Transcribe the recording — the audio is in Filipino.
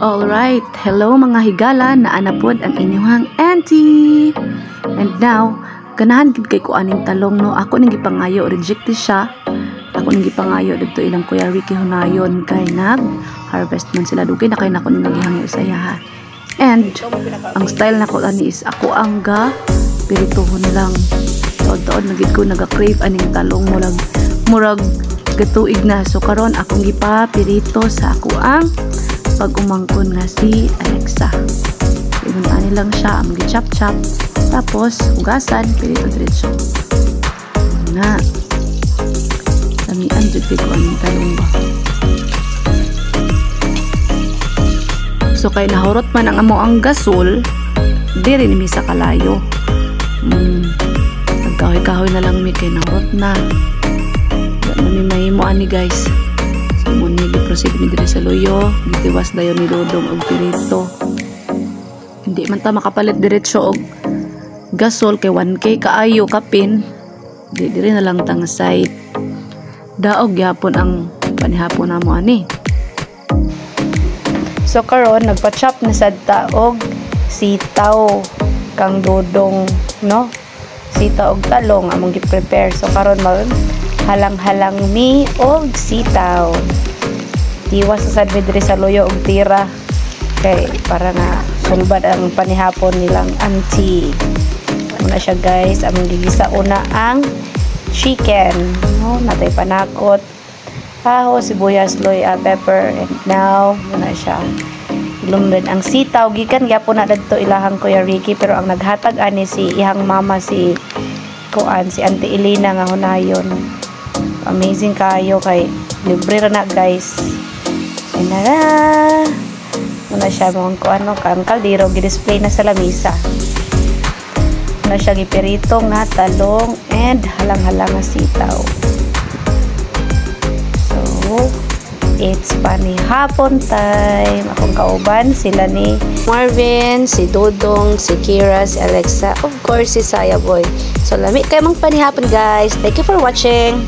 Alright, hello mga higala, naanapod ang inyong auntie. And now, ganahan gid kay ko aning talong no. Ako ning gipangayo, rejected siya. Ako ning gipangayo didto ilang Kuya Ricky hunayon kay nag-harvest man sila dugay na kay nako ning nagihangyo sa iya. And ang style nako ani is ako ang pirituhon lang. Taod-taod na gid ko naga-crave aning talong murag gatuig na. So karon akong gipapirito sa ako ang pag-umangkon nga si Alexa. Inunaani lang siya, ang gi-chop-chop. Tapos, hugasan, pirito diretso. Na. Lamian, dyan ko ang talong ba. So, kay nahurot man ang amo ang gasol, di rin imi sa kalayo. Nagkahoy-kahoy na lang mi kay nahurot na. Dami mahimo ani guys. Muni proceed mi diri sa luyo, gitiwas dayon ni Dodong og pirito. Hindi man ta makapalit diretso og gasol kay 1K kaayo kapin. Diri na lang tang side. Daog gyapon ang panihapon namo ani. So karon nagpa-chop na sad ta og sitaw kang Dodong, no? Sitaw og talong among gi-prepare. So karon halang-halang mi og sitaw. Tiwas sa sadwe diri sa loyo og tira kay para na sulbad ang panihapon nilang auntie. Muna siya guys, among gigisa una ang chicken, no? Natay panakot, aho, sibuyas, loy, pepper, and now muna siya ilumdan ang sitaw. Gikan gyapon na dadto ilahang Kuya Ricky, pero ang naghatag ani si ihang mama si Auntie Elena nga hunayon. Amazing kayo kay libre ra na guys. Ay nara. Muna siya mong kang kaldero gi-display na sa lamisa. Muna siya gipirito nga talong and halang-halang nga sitaw. So, it's panihapon time. Akong kauban sila ni Marvin, si Dodong, si Kira, si Alexa, of course si Saya Boy. So, lami kayo mang panihapon guys. Thank you for watching.